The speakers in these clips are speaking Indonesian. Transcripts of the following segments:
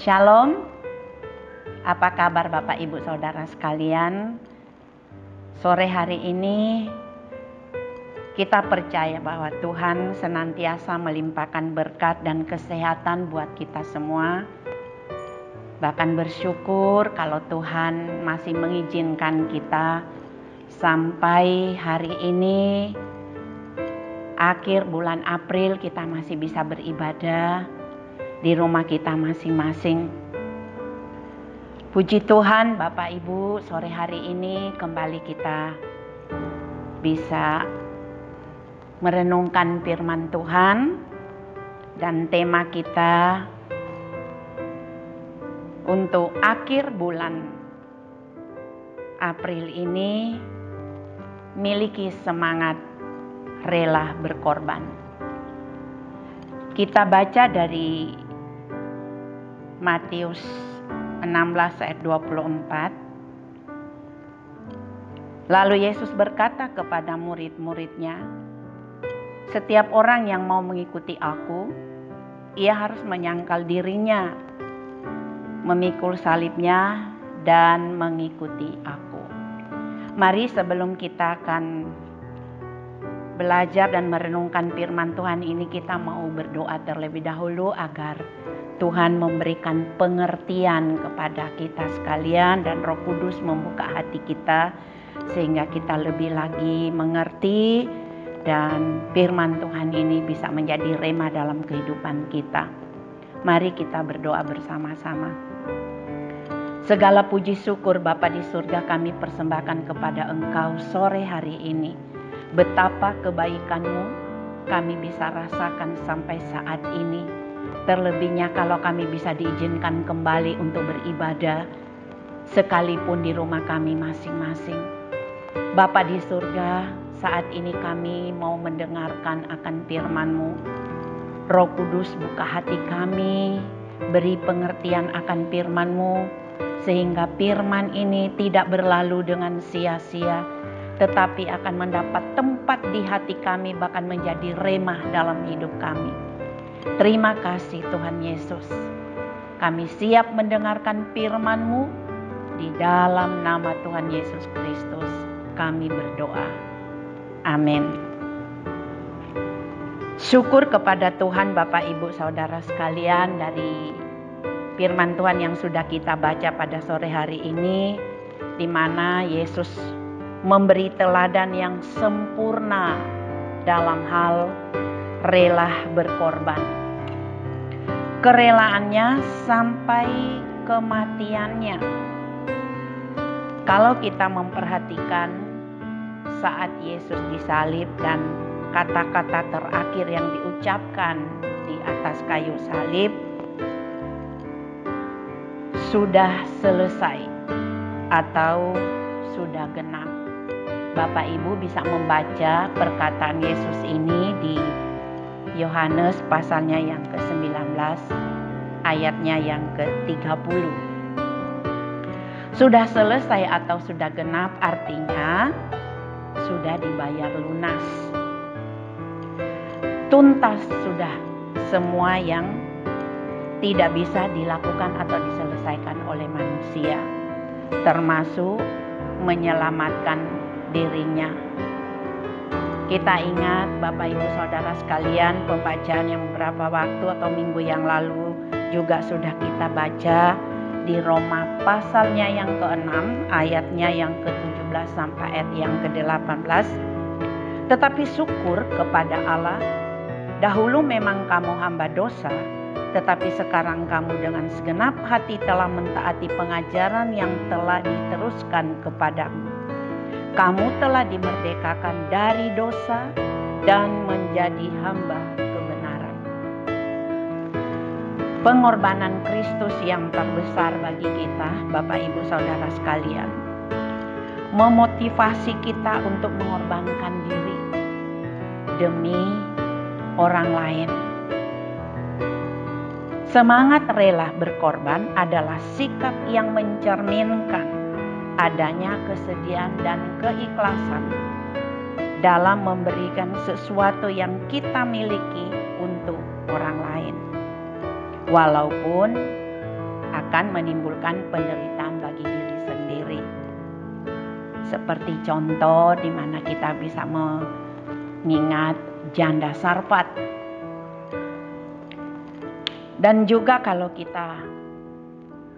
Shalom, apa kabar Bapak Ibu Saudara sekalian? Sore hari ini kita percaya bahwa Tuhan senantiasa melimpahkan berkat dan kesehatan buat kita semua. Bahkan bersyukur kalau Tuhan masih mengizinkan kita sampai hari ini, akhir bulan April, kita masih bisa beribadah di rumah kita masing-masing. Puji Tuhan Bapak Ibu, sore hari ini kembali kita bisa merenungkan firman Tuhan. Dan tema kita untuk akhir bulan April ini, miliki semangat rela berkorban. Kita baca dari Matius 16 ayat 24. Lalu Yesus berkata kepada murid-muridnya, "Setiap orang yang mau mengikuti aku, ia harus menyangkal dirinya, memikul salibnya, dan mengikuti aku." Mari sebelum kita akan belajar dan merenungkan firman Tuhan ini, kita mau berdoa terlebih dahulu agar Tuhan memberikan pengertian kepada kita sekalian dan Roh Kudus membuka hati kita sehingga kita lebih lagi mengerti dan firman Tuhan ini bisa menjadi rema dalam kehidupan kita. Mari kita berdoa bersama-sama. Segala puji syukur Bapa di surga kami persembahkan kepada Engkau sore hari ini. Betapa kebaikan-Mu kami bisa rasakan sampai saat ini. Terlebihnya kalau kami bisa diizinkan kembali untuk beribadah sekalipun di rumah kami masing-masing. Bapa di surga, saat ini kami mau mendengarkan akan firman-Mu. Roh Kudus buka hati kami, beri pengertian akan firman-Mu, sehingga firman ini tidak berlalu dengan sia-sia, tetapi akan mendapat tempat di hati kami, bahkan menjadi remah dalam hidup kami. Terima kasih Tuhan Yesus. Kami siap mendengarkan firman-Mu. Di dalam nama Tuhan Yesus Kristus kami berdoa. Amin. Syukur kepada Tuhan Bapak Ibu Saudara sekalian, dari firman Tuhan yang sudah kita baca pada sore hari ini, di mana Yesus memberi teladan yang sempurna dalam hal rela berkorban. Kerelaannya sampai kematiannya. Kalau kita memperhatikan saat Yesus disalib dan kata-kata terakhir yang diucapkan di atas kayu salib, sudah selesai atau sudah genap. Bapak Ibu bisa membaca perkataan Yesus ini di Yohanes pasalnya yang ke-19 ayatnya yang ke-30. Sudah selesai atau sudah genap artinya sudah dibayar lunas. Tuntas sudah semua yang tidak bisa dilakukan atau diselesaikan oleh manusia, termasuk menyelamatkan dirinya. Kita ingat Bapak Ibu Saudara sekalian, pembacaan yang beberapa waktu atau minggu yang lalu juga sudah kita baca di Roma pasalnya yang ke-6 ayatnya yang ke-17 sampai ayat yang ke-18. Tetapi syukur kepada Allah, dahulu memang kamu hamba dosa, tetapi sekarang kamu dengan segenap hati telah mentaati pengajaran yang telah diteruskan kepadamu. Kamu telah dimerdekakan dari dosa dan menjadi hamba kebenaran. Pengorbanan Kristus yang terbesar bagi kita, Bapak Ibu Saudara sekalian, memotivasi kita untuk mengorbankan diri demi orang lain. Semangat rela berkorban adalah sikap yang mencerminkan adanya kesediaan dan keikhlasan dalam memberikan sesuatu yang kita miliki untuk orang lain. Walaupun akan menimbulkan penderitaan bagi diri sendiri. Seperti contoh di mana kita bisa mengingat janda Sarfat. Dan juga kalau kita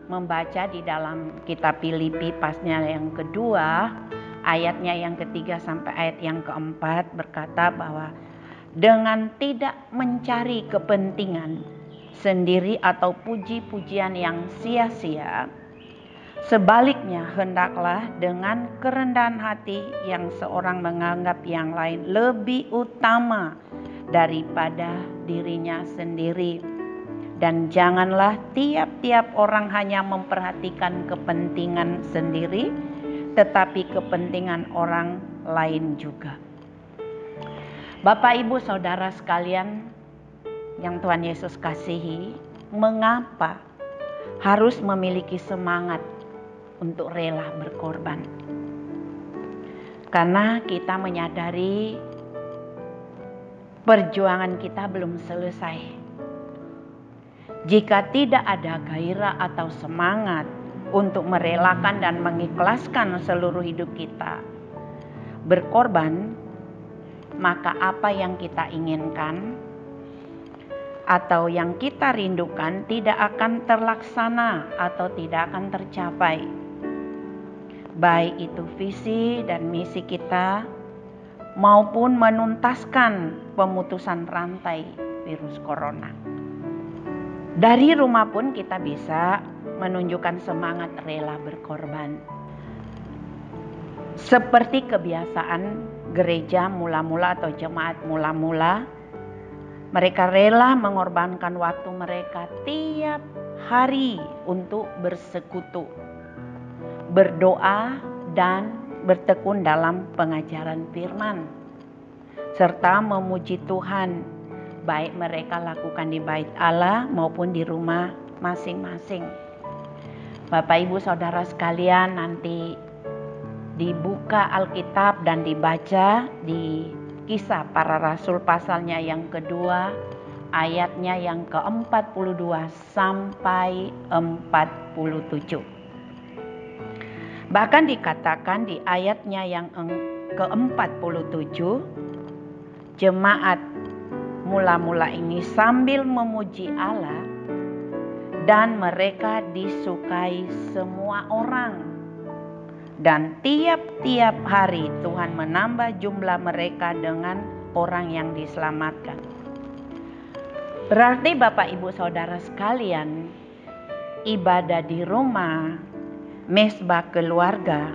membaca di dalam kitab Filipi pasnya yang kedua, ayatnya yang ketiga sampai ayat yang keempat berkata bahwa dengan tidak mencari kepentingan sendiri atau puji-pujian yang sia-sia, sebaliknya hendaklah dengan kerendahan hati yang seorang menganggap yang lain lebih utama daripada dirinya sendiri. Dan janganlah tiap-tiap orang hanya memperhatikan kepentingan sendiri, tetapi kepentingan orang lain juga. Bapak, Ibu, Saudara sekalian yang Tuhan Yesus kasihi, mengapa harus memiliki semangat untuk rela berkorban? Karena kita menyadari perjuangan kita belum selesai. Jika tidak ada gairah atau semangat untuk merelakan dan mengikhlaskan seluruh hidup kita berkorban, maka apa yang kita inginkan atau yang kita rindukan tidak akan terlaksana atau tidak akan tercapai. Baik itu visi dan misi kita maupun menuntaskan pemutusan rantai virus corona. Dari rumah pun kita bisa menunjukkan semangat rela berkorban. Seperti kebiasaan gereja mula-mula atau jemaat mula-mula, mereka rela mengorbankan waktu mereka tiap hari untuk bersekutu, berdoa, dan bertekun dalam pengajaran firman, serta memuji Tuhan, baik mereka lakukan di bait Allah maupun di rumah masing-masing. Bapak, Ibu, Saudara sekalian, nanti dibuka Alkitab dan dibaca di Kisah Para Rasul pasalnya yang kedua, ayatnya yang ke-42 sampai 47. Bahkan dikatakan di ayatnya yang ke-47, jemaat mula-mula ini sambil memuji Allah dan mereka disukai semua orang. Dan tiap-tiap hari Tuhan menambah jumlah mereka dengan orang yang diselamatkan. Berarti Bapak, Ibu, Saudara sekalian, ibadah di rumah, mesbah keluarga,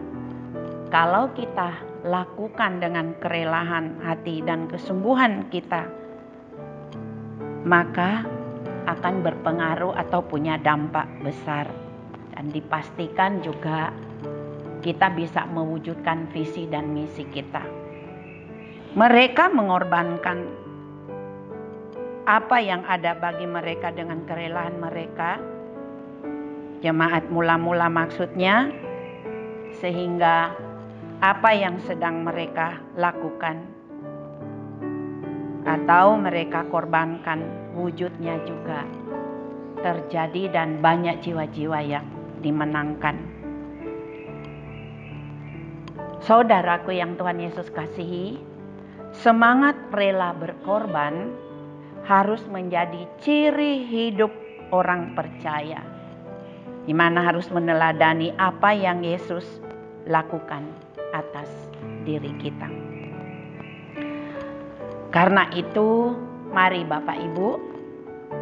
kalau kita lakukan dengan kerelaan hati dan kesungguhan kita, maka akan berpengaruh atau punya dampak besar. Dan dipastikan juga kita bisa mewujudkan visi dan misi kita. Mereka mengorbankan apa yang ada bagi mereka dengan kerelaan mereka. Jemaat mula-mula maksudnya, sehingga apa yang sedang mereka lakukan atau mereka korbankan wujudnya juga terjadi dan banyak jiwa-jiwa yang dimenangkan. Saudaraku yang Tuhan Yesus kasihi, semangat rela berkorban harus menjadi ciri hidup orang percaya, di mana harus meneladani apa yang Yesus lakukan atas diri kita. Karena itu, mari Bapak, Ibu,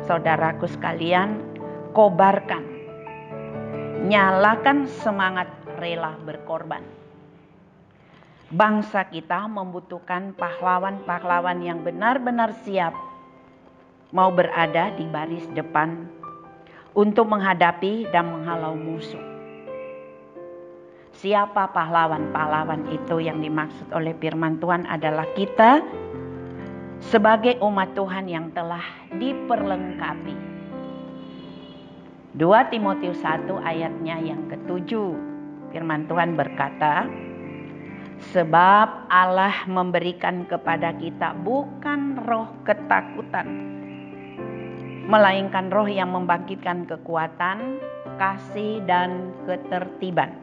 saudaraku sekalian, kobarkan, nyalakan semangat rela berkorban. Bangsa kita membutuhkan pahlawan-pahlawan yang benar-benar siap mau berada di baris depan untuk menghadapi dan menghalau musuh. Siapa pahlawan-pahlawan itu yang dimaksud oleh firman Tuhan adalah kita sebagai umat Tuhan yang telah diperlengkapi. 2 Timotius 1 ayatnya yang ke-7, firman Tuhan berkata, sebab Allah memberikan kepada kita bukan roh ketakutan, melainkan roh yang membangkitkan kekuatan, kasih dan ketertiban.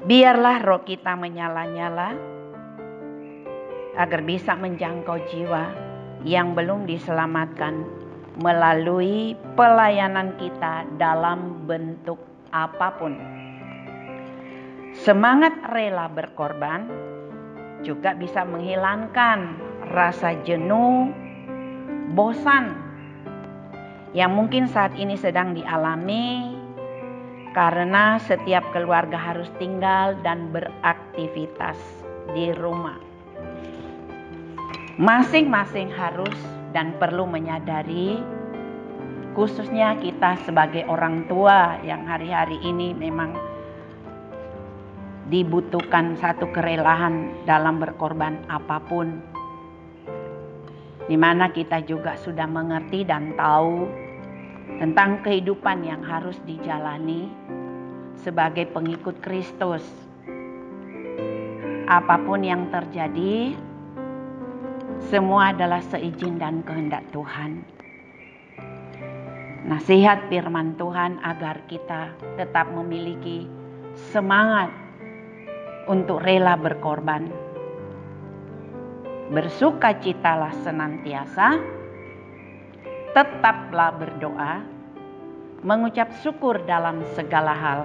Biarlah roh kita menyala-nyala agar bisa menjangkau jiwa yang belum diselamatkan melalui pelayanan kita dalam bentuk apapun. Semangat rela berkorban juga bisa menghilangkan rasa jenuh, bosan yang mungkin saat ini sedang dialami karena setiap keluarga harus tinggal dan beraktivitas di rumah. Masing-masing harus dan perlu menyadari, khususnya kita sebagai orang tua yang hari-hari ini memang dibutuhkan satu kerelaan dalam berkorban apapun, di mana kita juga sudah mengerti dan tahu tentang kehidupan yang harus dijalani sebagai pengikut Kristus. Apapun yang terjadi, semua adalah seizin dan kehendak Tuhan. Nasihat firman Tuhan agar kita tetap memiliki semangat untuk rela berkorban. Bersukacitalah senantiasa, tetaplah berdoa, mengucap syukur dalam segala hal,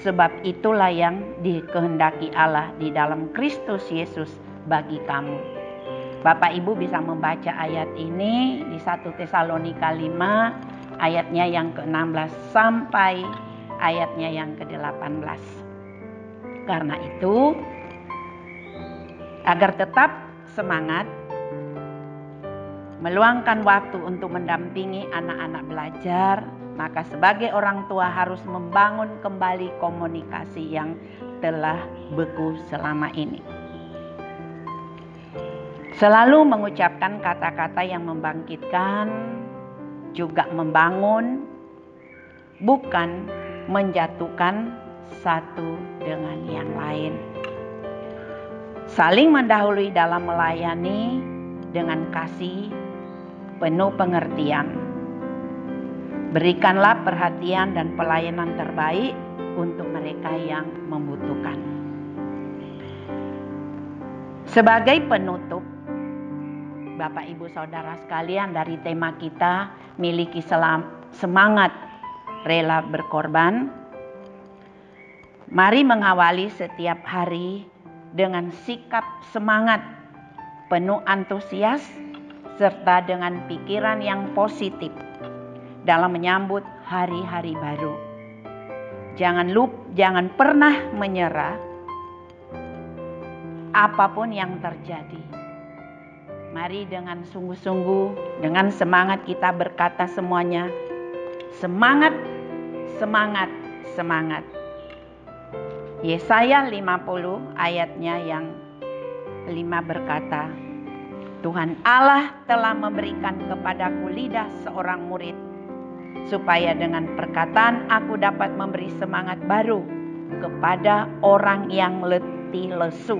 sebab itulah yang dikehendaki Allah di dalam Kristus Yesus bagi kamu. Bapak Ibu bisa membaca ayat ini di 1 Tesalonika 5 ayatnya yang ke-16 sampai ayatnya yang ke-18. Karena itu, agar tetap semangat, meluangkan waktu untuk mendampingi anak-anak belajar, maka sebagai orang tua harus membangun kembali komunikasi yang telah beku selama ini. Selalu mengucapkan kata-kata yang membangkitkan, juga membangun, bukan menjatuhkan satu dengan yang lain. Saling mendahului dalam melayani dengan kasih, penuh pengertian. Berikanlah perhatian dan pelayanan terbaik untuk mereka yang membutuhkan. Sebagai penutup, Bapak Ibu Saudara sekalian, dari tema kita miliki semangat rela berkorban. Mari mengawali setiap hari dengan sikap semangat, penuh antusias, serta dengan pikiran yang positif dalam menyambut hari-hari baru. Jangan pernah menyerah apapun yang terjadi. Mari dengan sungguh-sungguh, dengan semangat kita berkata semuanya, semangat, semangat, semangat. Yesaya 50 ayatnya yang 5 berkata, Tuhan Allah telah memberikan kepadaku lidah seorang murid, supaya dengan perkataan aku dapat memberi semangat baru kepada orang yang letih lesu.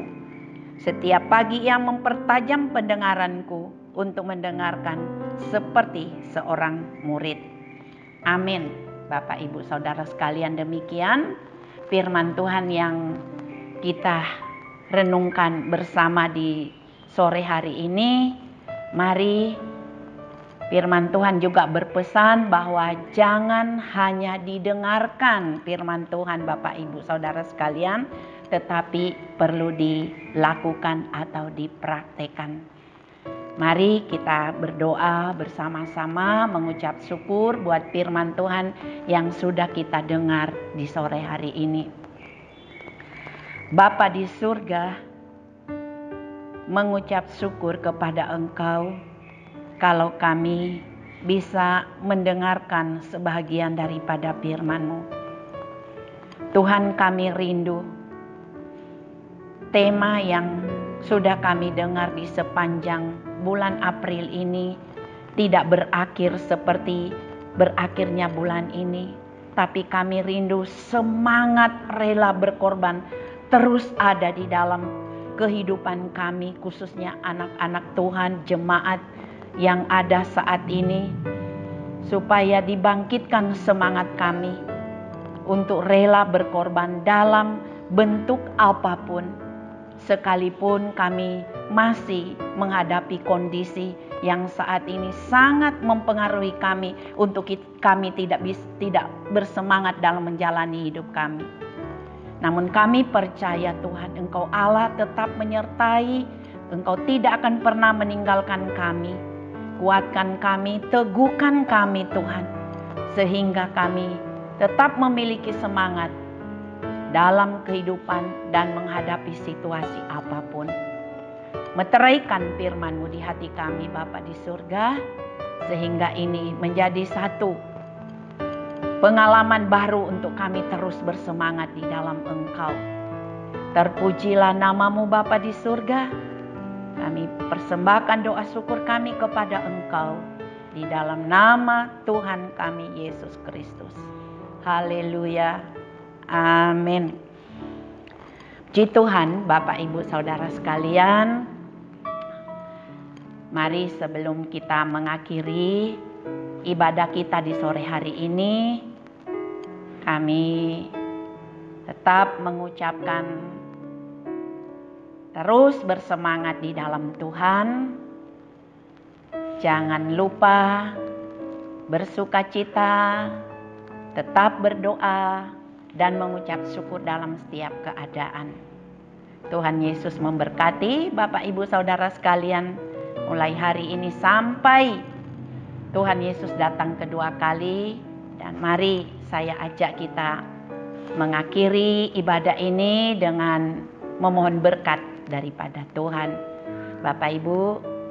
Setiap pagi ia mempertajam pendengaranku untuk mendengarkan seperti seorang murid. Amin. Bapak Ibu Saudara sekalian, demikian firman Tuhan yang kita renungkan bersama di sore hari ini. Mari, firman Tuhan juga berpesan bahwa jangan hanya didengarkan firman Tuhan Bapak Ibu Saudara sekalian, tetapi perlu dilakukan atau dipraktekkan. Mari kita berdoa bersama-sama, mengucap syukur buat firman Tuhan yang sudah kita dengar di sore hari ini. Bapa di surga, mengucap syukur kepada Engkau kalau kami bisa mendengarkan sebahagian daripada firman-Mu. Tuhan, kami rindu tema yang sudah kami dengar di sepanjang bulan April ini tidak berakhir seperti berakhirnya bulan ini, tapi kami rindu semangat rela berkorban terus ada di dalam kehidupan kami, khususnya anak-anak Tuhan, jemaat yang ada saat ini. supaya dibangkitkan semangat kami untuk rela berkorban dalam bentuk apapun, sekalipun kami masih menghadapi kondisi yang saat ini sangat mempengaruhi kami untuk kami tidak bersemangat dalam menjalani hidup kami. Namun kami percaya Tuhan, Engkau Allah tetap menyertai, Engkau tidak akan pernah meninggalkan kami. Kuatkan kami, teguhkan kami Tuhan, sehingga kami tetap memiliki semangat dalam kehidupan dan menghadapi situasi apapun. Meteraikan firman-Mu di hati kami Bapa di surga, sehingga ini menjadi satu pengalaman baru untuk kami terus bersemangat di dalam Engkau. Terpujilah nama-Mu Bapa di surga. Kami persembahkan doa syukur kami kepada Engkau di dalam nama Tuhan kami Yesus Kristus. Haleluya. Amin. Puji Tuhan, Bapak Ibu Saudara sekalian. Mari sebelum kita mengakhiri ibadah kita di sore hari ini, kami tetap mengucapkan terus bersemangat di dalam Tuhan. Jangan lupa bersukacita, tetap berdoa, dan mengucap syukur dalam setiap keadaan. Tuhan Yesus memberkati Bapak Ibu Saudara sekalian, mulai hari ini sampai Tuhan Yesus datang kedua kali. Dan mari saya ajak kita mengakhiri ibadah ini dengan memohon berkat daripada Tuhan. Bapak Ibu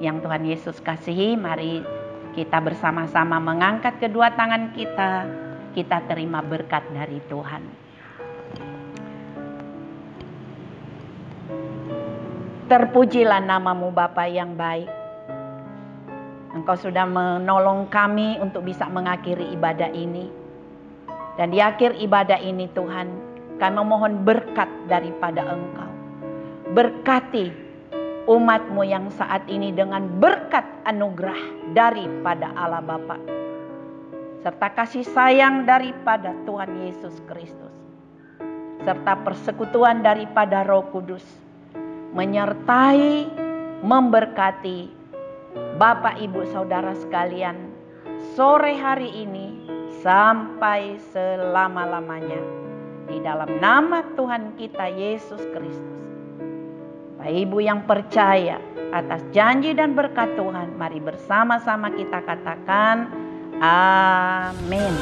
yang Tuhan Yesus kasihi, mari kita bersama-sama mengangkat kedua tangan kita. Kita terima berkat dari Tuhan. Terpujilah nama-Mu Bapa yang baik. Engkau sudah menolong kami untuk bisa mengakhiri ibadah ini. Dan di akhir ibadah ini Tuhan, kami memohon berkat daripada Engkau. Berkati umat-Mu yang saat ini dengan berkat anugerah daripada Allah Bapa, serta kasih sayang daripada Tuhan Yesus Kristus, serta persekutuan daripada Roh Kudus, menyertai, memberkati Bapak Ibu Saudara sekalian sore hari ini sampai selama-lamanya. Di dalam nama Tuhan kita Yesus Kristus. Bapak Ibu yang percaya atas janji dan berkat Tuhan, mari bersama-sama kita katakan amin.